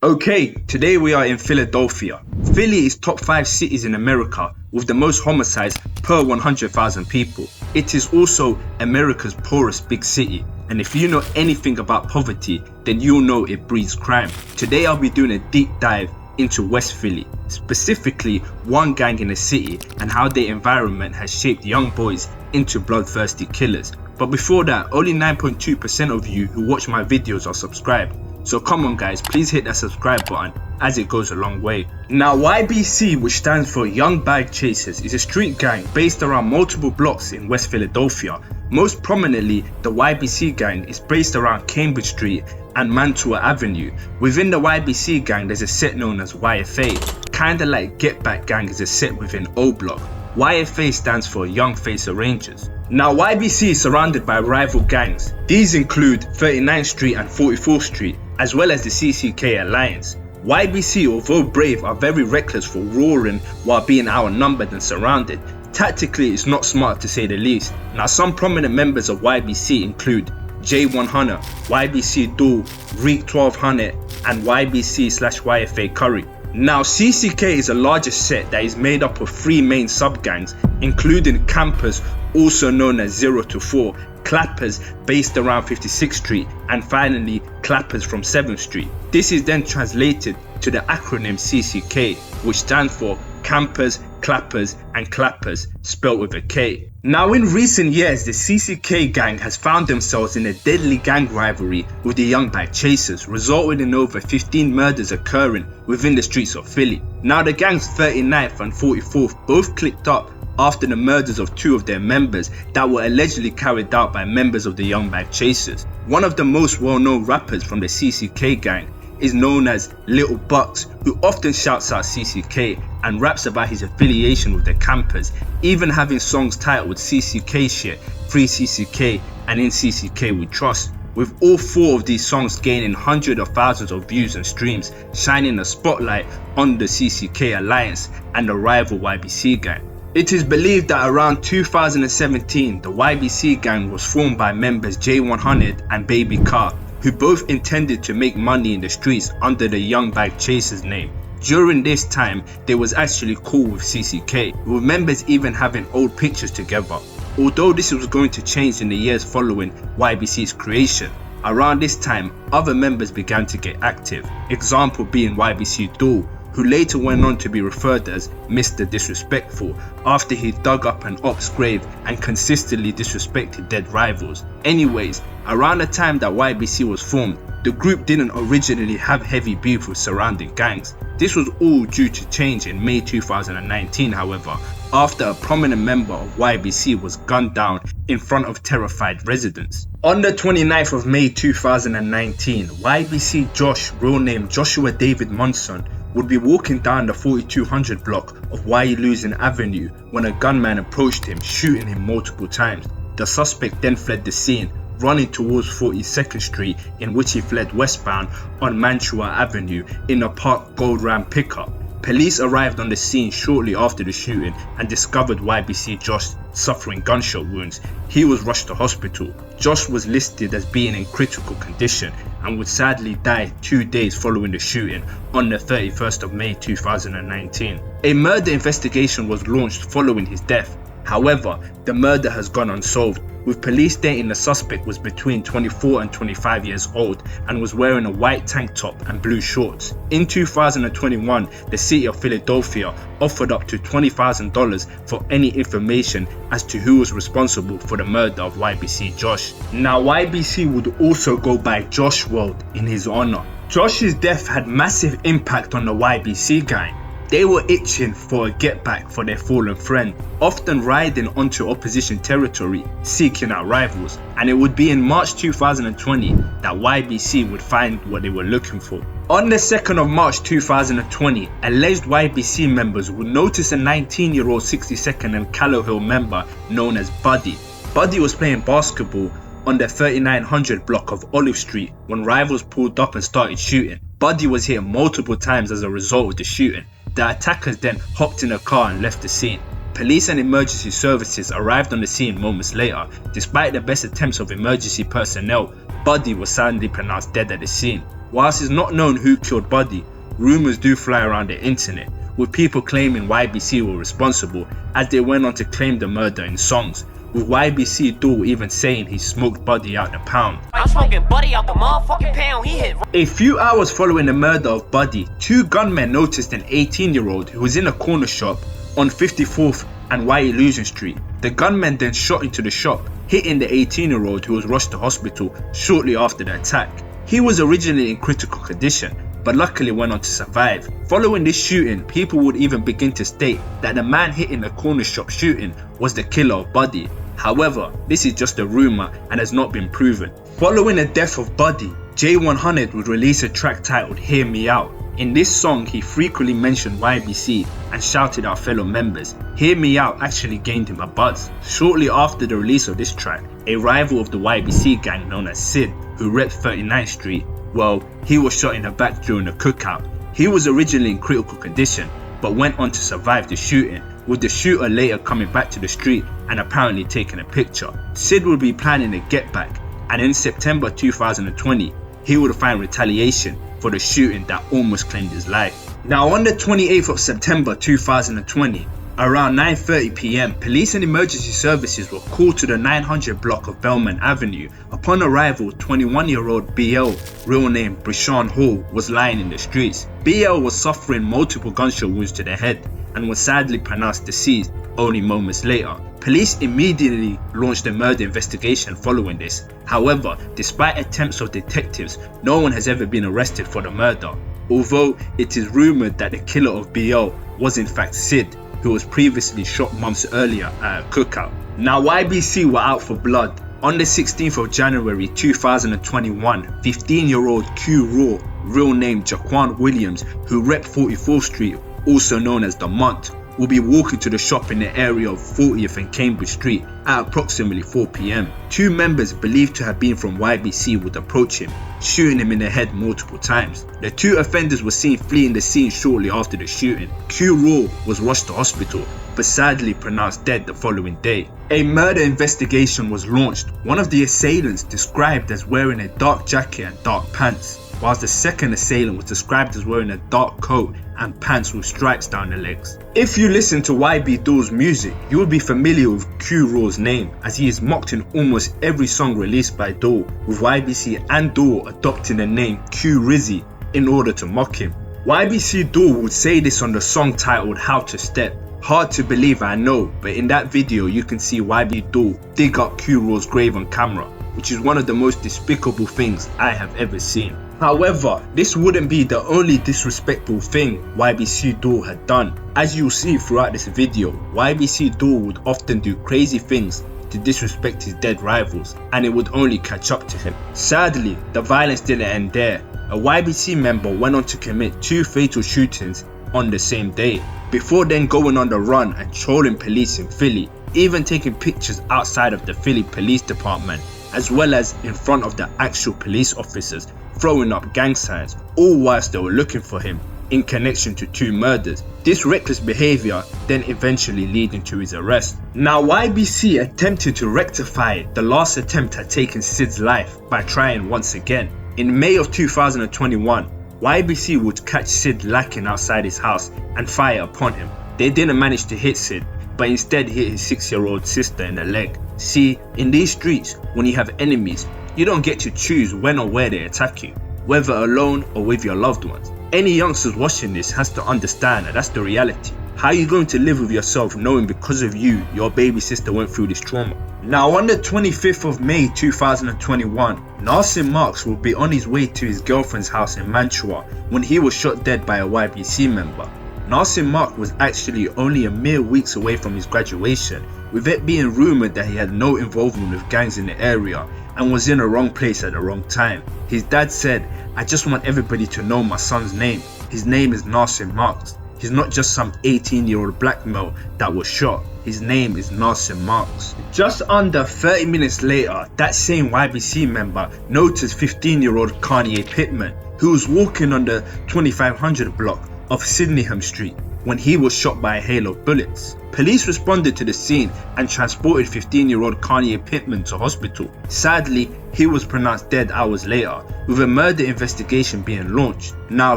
Okay, today we are in Philadelphia. Philly is top 5 cities in America with the most homicides per 100,000 people. It is also America's poorest big city, and if you know anything about poverty, then you'll know it breeds crime. Today I'll be doing a deep dive into West Philly, specifically one gang in the city and how their environment has shaped young boys into bloodthirsty killers. But before that, only 9.2% of you who watch my videos are subscribed. So come on guys, please hit that subscribe button as it goes a long way. Now YBC, which stands for Young Bag Chasers, is a street gang based around multiple blocks in West Philadelphia. Most prominently, the YBC gang is based around Cambridge Street and Mantua Avenue. Within the YBC gang, there's a set known as YFA. Kinda like Get Back Gang is a set within O Block. YFA stands for Young Facer Rangers. Now YBC is surrounded by rival gangs. These include 39th Street and 44th Street, as well as the CCK Alliance. YBC, although brave, are very reckless for roaring while being outnumbered and surrounded. Tactically, it's not smart to say the least. Now some prominent members of YBC include J100, YBCDul, Reek12Hunnit, and YBC/YFA Curry. Now CCK is the largest set that is made up of 3 main sub-gangs, including Campers, also known as 0 to 4, Clappers based around 56th Street, and finally Clappers from 7th Street. This is then translated to the acronym CCK, which stands for Campers, Clappers and Clappers, spelled with a K. Now in recent years, the CCK gang has found themselves in a deadly gang rivalry with the Young Bag Chasers, resulting in over 15 murders occurring within the streets of Philly. Now the gangs 39th and 44th both clicked up after the murders of 2 of their members that were allegedly carried out by members of the Young Bag Chasers. One of the most well-known rappers from the CCK gang is known as Little Bucks, who often shouts out CCK and raps about his affiliation with the Campers, even having songs titled CCK Shit, Free CCK and In CCK We Trust, with all 4 of these songs gaining hundreds of thousands of views and streams, shining a spotlight on the CCK Alliance and the rival YBC gang. It is believed that around 2017, the YBC gang was formed by members J100 and Baby Kha, who both intended to make money in the streets under the Young Bag Chasers name. During this time, they was actually cool with CCK, with members even having old pictures together. Although this was going to change in the years following YBC's creation. Around this time, other members began to get active, example being YBCDul, who later went on to be referred as Mr. Disrespectful after he dug up an op's grave and consistently disrespected dead rivals. Anyways, around the time that YBC was formed, the group didn't originally have heavy beef with surrounding gangs. This was all due to change in May 2019, however, after a prominent member of YBC was gunned down in front of terrified residents. On the 29th of May 2019, YBC Josh, real name Joshua David Munson, would be walking down the 4200 block of Y Losing Avenue when a gunman approached him, shooting him multiple times. The suspect then fled the scene, running towards 42nd Street, in which he fled westbound on Mantua Avenue in a parked gold Ram pickup. Police arrived on the scene shortly after the shooting and discovered YBC Josh suffering gunshot wounds. He was rushed to hospital. Josh was listed as being in critical condition and would sadly die 2 days following the shooting on the 31st of May 2019. A murder investigation was launched following his death. However, the murder has gone unsolved, with police stating the suspect was between 24 and 25 years old and was wearing a white tank top and blue shorts. In 2021, the city of Philadelphia offered up to $20,000 for any information as to who was responsible for the murder of YBC Josh. Now YBC would also go by Josh World in his honor. Josh's death had massive impact on the YBC gang. They were itching for a get back for their fallen friend, often riding onto opposition territory, seeking out rivals, and it would be in March 2020 that YBC would find what they were looking for. On the 2nd of March 2020, alleged YBC members would notice a 19-year-old 62nd and Callow Hill member known as Buddy. Buddy was playing basketball on the 3900 block of Olive Street when rivals pulled up and started shooting. Buddy was hit multiple times as a result of the shooting. The attackers then hopped in a car and left the scene. Police and emergency services arrived on the scene moments later. Despite the best attempts of emergency personnel, Buddy was sadly pronounced dead at the scene. Whilst it's not known who killed Buddy, rumours do fly around the internet, with people claiming YBC were responsible, as they went on to claim the murder in songs, with YBCDul even saying he smoked Buddy out the pound. I'm smoking Buddy out the motherfucking pound, he hit. A few hours following the murder of Buddy, two gunmen noticed an 18-year-old who was in a corner shop on 54th and Y Illusion Street. The gunmen then shot into the shop, hitting the 18-year-old who was rushed to hospital shortly after the attack. He was originally in critical condition, but luckily went on to survive. Following this shooting, people would even begin to state that the man hitting the corner shop shooting was the killer of Buddy. However, this is just a rumour and has not been proven. Following the death of Buddy, J100 would release a track titled Hear Me Out. In this song, he frequently mentioned YBC and shouted out fellow members. Hear Me Out actually gained him a buzz. Shortly after the release of this track, a rival of the YBC gang known as Sid, who repped 39th Street, well, he was shot in the back during a cookout. He was originally in critical condition, but went on to survive the shooting, with the shooter later coming back to the street and apparently taking a picture. Sid would be planning a get back, and in September 2020, he would find retaliation for the shooting that almost claimed his life. Now on the 28th of September 2020, around 9:30 PM, police and emergency services were called to the 900 block of Bellman Avenue. Upon arrival, 21-year-old BL, real name Brishan Hall, was lying in the streets. BL was suffering multiple gunshot wounds to the head and was sadly pronounced deceased only moments later. Police immediately launched a murder investigation following this. However, despite attempts of detectives, no one has ever been arrested for the murder, although it is rumoured that the killer of BL was in fact Sid, who was previously shot months earlier at a cookout. Now YBC were out for blood. On the 16th of January 2021, 15-year-old QRaw, real name Jaquan Williams, who repped 44th Street, also known as The Mont, will be walking to the shop in the area of 40th and Cambridge Street at approximately 4 PM. Two members believed to have been from YBC would approach him, shooting him in the head multiple times. The two offenders were seen fleeing the scene shortly after the shooting. QRaw was rushed to hospital, but sadly pronounced dead the following day. A murder investigation was launched. One of the assailants described as wearing a dark jacket and dark pants, whilst the second assailant was described as wearing a dark coat and pants with stripes down the legs. If you listen to YBCDul's music, you will be familiar with QRaw's name, as he is mocked in almost every song released by Dul, with YBC and Dul adopting the name Q Rizzy in order to mock him. YBCDul would say this on the song titled How to Step. Hard to believe, I know, but in that video you can see YBCDul dig up QRaw's grave on camera, which is one of the most despicable things I have ever seen. However, this wouldn't be the only disrespectful thing YBCDul had done. As you'll see throughout this video, YBCDul would often do crazy things to disrespect his dead rivals, and it would only catch up to him. Sadly, the violence didn't end there. A YBC member went on to commit 2 fatal shootings on the same day, before then going on the run and trolling police in Philly, even taking pictures outside of the Philly Police Department, as well as in front of the actual police officers, throwing up gang signs, all whilst they were looking for him in connection to 2 murders. This reckless behaviour then eventually leading to his arrest. Now YBC attempted to rectify the last attempt at taking Sid's life by trying once again. In May of 2021, YBC would catch Sid lacking outside his house and fire upon him. They didn't manage to hit Sid, but instead hit his 6-year-old sister in the leg. See, in these streets, when you have enemies, you don't get to choose when or where they attack you, whether alone or with your loved ones. Any youngsters watching this has to understand that that's the reality. How are you going to live with yourself knowing because of you, your baby sister went through this trauma? Now on the 25th of May 2021, Nasir Marks will be on his way to his girlfriend's house in Mantua when he was shot dead by a YBC member. Nasir Mark was actually only a mere weeks away from his graduation, with it being rumoured that he had no involvement with gangs in the area and was in the wrong place at the wrong time. His dad said, "I just want everybody to know my son's name. His name is Nasir Marks. He's not just some 18-year-old black male that was shot. His name is Nasir Marks." Just under 30 minutes later, that same YBC member noticed 15-year-old Kanye Pittman, who was walking on the 2500 block of Sydenham Street, when he was shot by a hail of bullets. Police responded to the scene and transported 15-year-old Kanye Pittman to hospital. Sadly, he was pronounced dead hours later, with a murder investigation being launched. Now,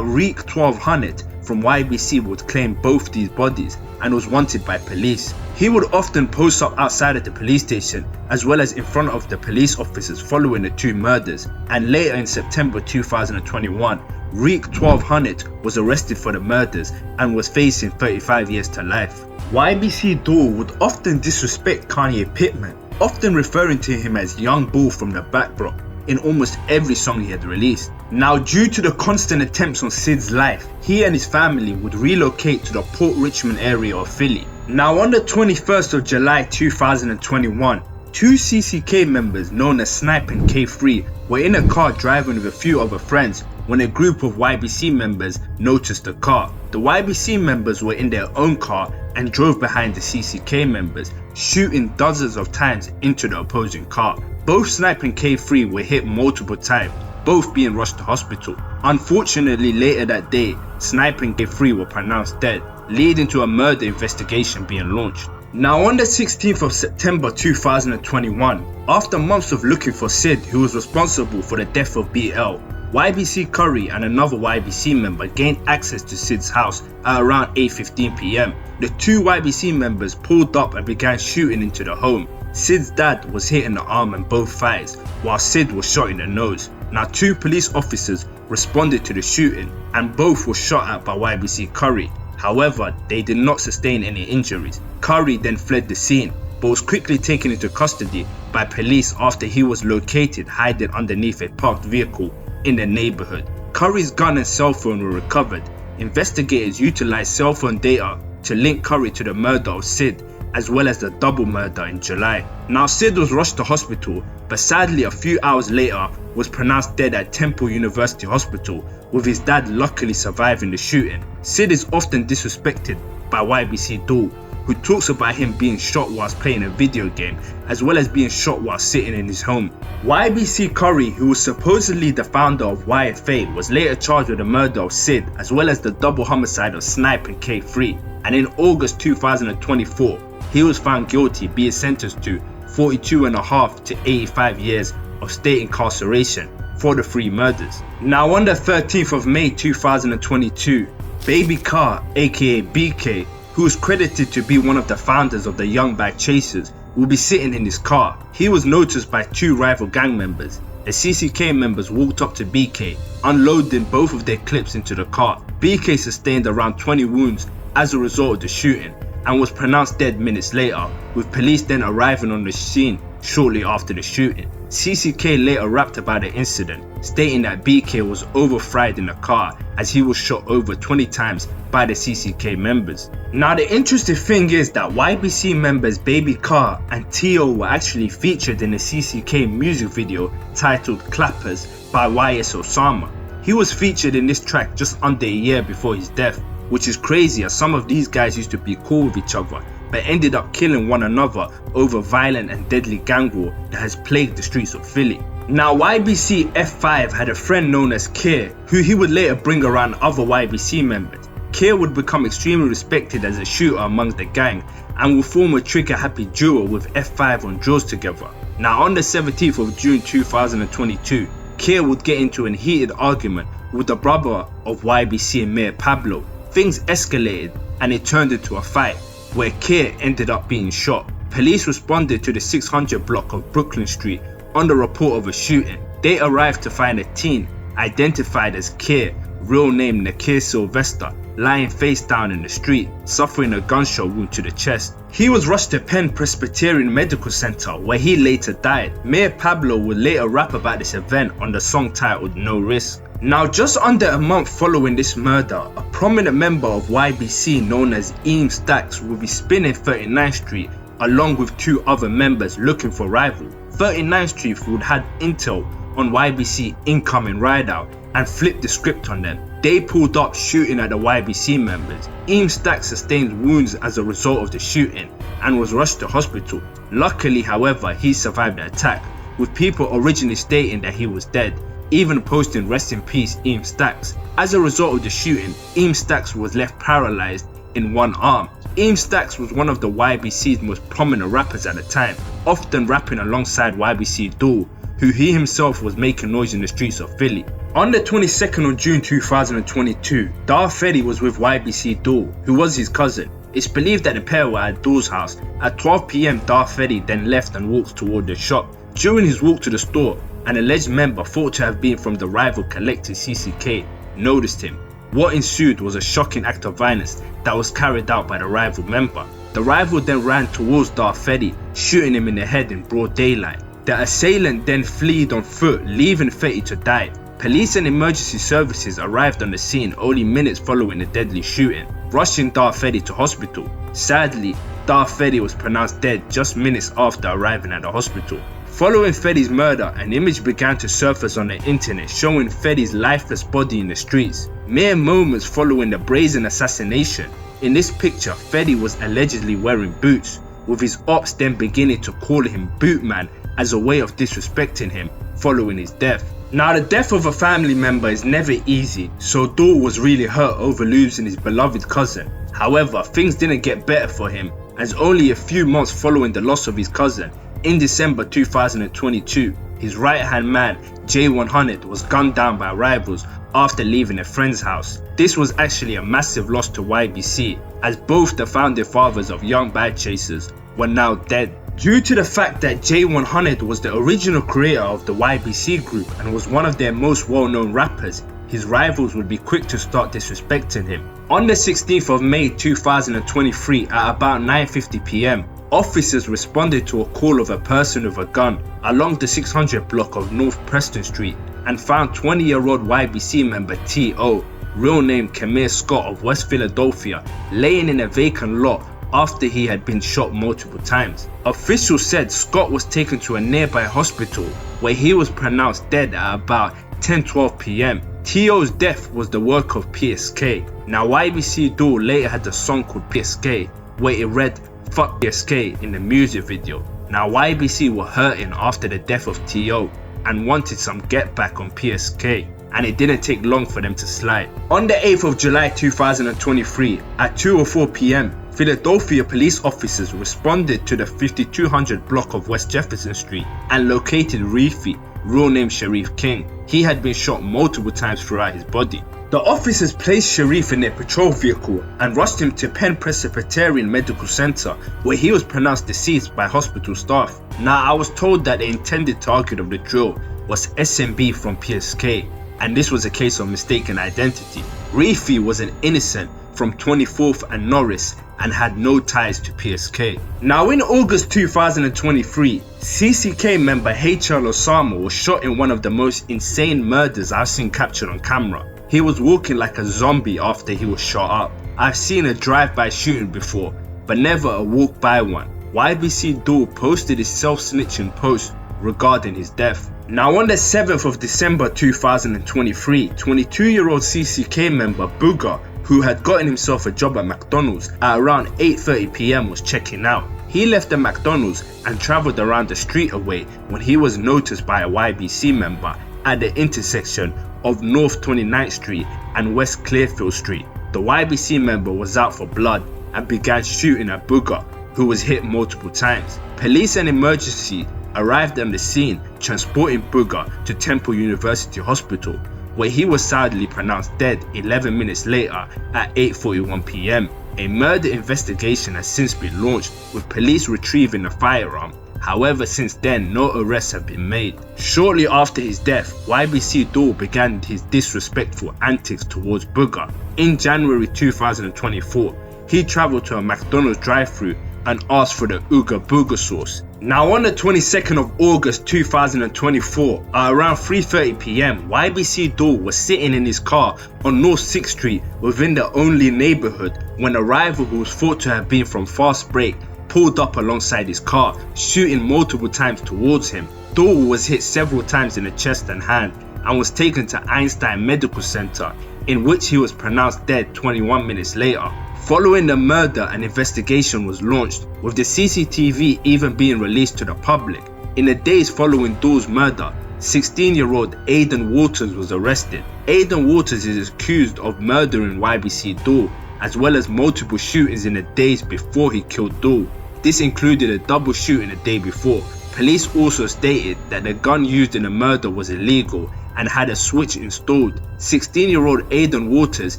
Reek12Hunnit from YBC would claim both these bodies and was wanted by police. He would often post up outside of the police station as well as in front of the police officers following the two murders, and later in September 2021, Reek12Hunnit was arrested for the murders and was facing 35 years to life. YBCDul would often disrespect Kanye Pittman, often referring to him as Young Bull from the back block in almost every song he had released. Now, due to the constant attempts on Sid's life, he and his family would relocate to the Port Richmond area of Philly. Now, on the 21st of July 2021, two CCK members known as Snipe K3 were in a car driving with a few other friends when a group of YBC members noticed the car. The YBC members were in their own car and drove behind the CCK members, shooting dozens of times into the opposing car. Both Snipe and K3 were hit multiple times, both being rushed to hospital. Unfortunately, later that day, Snipe and K3 were pronounced dead, leading to a murder investigation being launched. Now, on the 16th of September 2021, after months of looking for Sid, who was responsible for the death of BL, YBC Curry and another YBC member gained access to Sid's house at around 8:15 PM. The two YBC members pulled up and began shooting into the home. Sid's dad was hit in the arm and both thighs, while Sid was shot in the nose. Now, two police officers responded to the shooting and both were shot at by YBC Curry. However, they did not sustain any injuries. Curry then fled the scene, but was quickly taken into custody by police after he was located hiding underneath a parked vehicle in the neighborhood. Curry's gun and cell phone were recovered. Investigators utilized cell phone data to link Curry to the murder of Sid, as well as the double murder in July. Now, Sid was rushed to hospital, but sadly a few hours later was pronounced dead at Temple University Hospital, with his dad luckily surviving the shooting. Sid is often disrespected by YBCDul, who talks about him being shot whilst playing a video game, as well as being shot while sitting in his home. YBC Curry, who was supposedly the founder of YFA, was later charged with the murder of Sid, as well as the double homicide of Snipe and K3, and in August 2024, he was found guilty, being sentenced to 42.5 to 85 years of state incarceration for the three murders. Now, on the 13th of May 2022, Baby Kha, aka BK, who is credited to be one of the founders of the Young Bag Chasers, will be sitting in his car. He was noticed by two rival gang members. The CCK members walked up to BK, unloading both of their clips into the car. BK sustained around 20 wounds as a result of the shooting and was pronounced dead minutes later, with police then arriving on the scene shortly after the shooting. CCK later rapped about the incident, stating that BK was overfried in the car as he was shot over 20 times by the CCK members. Now, the interesting thing is that YBC members Baby Kha and T.O. were actually featured in a CCK music video titled Clappers by HL Osama. He was featured in this track just under a year before his death, which is crazy as some of these guys used to be cool with each other, but ended up killing one another over violent and deadly gang war that has plagued the streets of Philly. Now, YBC F5 had a friend known as Keir, who he would later bring around other YBC members. Keir would become extremely respected as a shooter amongst the gang and will form a trigger-happy duo with F5 on drills together. Now, on the 17th of June 2022, Keir would get into a heated argument with the brother of YBC Mayor Pablo. Things escalated and it turned into a fight, where Keir ended up being shot. Police responded to the 600 block of Brooklyn Street on the report of a shooting. They arrived to find a teen identified as Keir, real name Nakir Sylvester, lying face down in the street, suffering a gunshot wound to the chest. He was rushed to Penn Presbyterian Medical Center, where he later died. Mayor Pablo would later rap about this event on the song titled No Risk. Now, just under a month following this murder, a prominent member of YBC known as Eem Stacks will be spinning 39th Street along with two other members looking for rival. 39th Street would have intel on YBC incoming rideout and flipped the script on them. They pulled up shooting at the YBC members. Eem Stacks sustained wounds as a result of the shooting and was rushed to hospital. Luckily, however, he survived the attack, with people originally stating that he was dead, even posting "Rest in peace, Eem Stacks." As a result of the shooting, Eem Stacks was left paralyzed in one arm. Eem Stacks was one of the YBC's most prominent rappers at the time, often rapping alongside YBCDul, who he himself was making noise in the streets of Philly. On the 22nd of June 2022, Dah Fetti was with YBCDul, who was his cousin. It's believed that the pair were at Dul's house. At 12 PM, Dah Fetti then left and walked toward the shop. During his walk to the store, an alleged member thought to have been from the rival collective CCK noticed him. What ensued was a shocking act of violence that was carried out by the rival member. The rival then ran towards Dah Fetti, shooting him in the head in broad daylight. The assailant then fled on foot, leaving Fetti to die. Police and emergency services arrived on the scene only minutes following the deadly shooting, rushing Dah Fetti to hospital. Sadly, Dah Fetti was pronounced dead just minutes after arriving at the hospital. Following Fetti's murder, an image began to surface on the internet showing Fetti's lifeless body in the streets, mere moments following the brazen assassination. In this picture, Fetti was allegedly wearing boots, with his ops then beginning to call him Bootman as a way of disrespecting him following his death. Now, the death of a family member is never easy, so Dul was really hurt over losing his beloved cousin. However, things didn't get better for him, as only a few months following the loss of his cousin, in December 2022, his right-hand man, YBC was gunned down by rivals after leaving a friend's house. This was actually a massive loss to YBC, as both the founding fathers of Young Bad Chasers were now dead. Due to the fact that YBC was the original creator of the YBC group and was one of their most well-known rappers, his rivals would be quick to start disrespecting him. On the 16th of May 2023 at about 9:50 PM, officers responded to a call of a person with a gun along the 600 block of North Preston Street and found 20-year-old YBC member T.O., real name Kanye Scott of West Philadelphia, laying in a vacant lot after he had been shot multiple times. Officials said Scott was taken to a nearby hospital where he was pronounced dead at about 10:12 PM. T.O.'s death was the work of PSK. Now, YBCDul later had a song called PSK where it read "Fuck PSK" in the music video. Now, YBC were hurting after the death of T.O. and wanted some get back on PSK, and it didn't take long for them to slide. On the 8th of July 2023 at 2:04 PM, Philadelphia police officers responded to the 5200 block of West Jefferson Street and located Reefy, real name Sharif King. He had been shot multiple times throughout his body. The officers placed Sharif in their patrol vehicle and rushed him to Penn Presbyterian Medical Center, where he was pronounced deceased by hospital staff. Now, I was told that the intended target of the drill was SMB from PSK, and this was a case of mistaken identity. Reefy was an innocent from 24th and Norris and had no ties to PSK. Now, in August 2023, CCK member HL Osama was shot in one of the most insane murders I've seen captured on camera. He was walking like a zombie after he was shot up. I've seen a drive-by shooting before, but never a walk-by one. YBCDul posted his self-snitching post regarding his death. Now, on the 7th of December 2023, 22-year-old CCK member Booga, who had gotten himself a job at McDonald's at around 8:30 PM, was checking out. He left the McDonald's and travelled around the street away when he was noticed by a YBC member at the intersection of North 29th Street and West Clearfield Street. The YBC member was out for blood and began shooting at Booga, who was hit multiple times. Police and emergency arrived on the scene, transporting Booga to Temple University Hospital, where he was sadly pronounced dead 11 minutes later at 8:41 PM. A murder investigation has since been launched, with police retrieving a firearm. However, since then, no arrests have been made. Shortly after his death, YBCDul began his disrespectful antics towards Booga. In January 2024, he travelled to a McDonald's drive-thru and asked for the Ooga Booga sauce. Now, on the 22nd of August 2024, at around 3:30 PM, YBCDul was sitting in his car on North 6th Street within the only neighbourhood when a rival who was thought to have been from Fast Break pulled up alongside his car, shooting multiple times towards him. Dul was hit several times in the chest and hand and was taken to Einstein Medical Center, in which he was pronounced dead 21 minutes later. Following the murder, an investigation was launched, with the CCTV even being released to the public. In the days following Dul's murder, 16-year-old Aiden Waters was arrested. Aiden Waters is accused of murdering YBCDul as well as multiple shootings in the days before he killed Dul. This included a double shooting the day before. Police also stated that the gun used in the murder was illegal and had a switch installed. 16-year-old Aidan Waters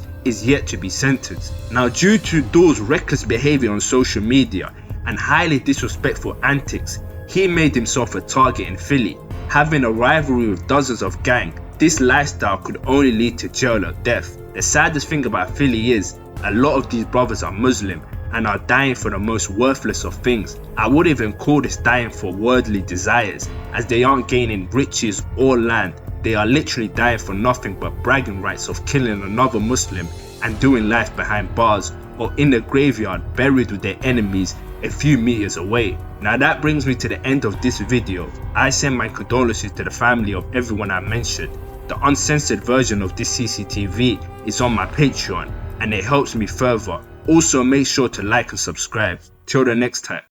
is yet to be sentenced. Now, due to Dul's reckless behavior on social media and highly disrespectful antics, he made himself a target in Philly. Having a rivalry with dozens of gangs, this lifestyle could only lead to jail or death. The saddest thing about Philly is a lot of these brothers are Muslim and are dying for the most worthless of things. I wouldn't even call this dying for worldly desires, as they aren't gaining riches or land. They are literally dying for nothing but bragging rights of killing another Muslim and doing life behind bars or in the graveyard buried with their enemies a few meters away. Now that brings me to the end of this video. I send my condolences to the family of everyone I mentioned. The uncensored version of this CCTV is on my Patreon and it helps me further. Also make sure to like and subscribe. Till the next time.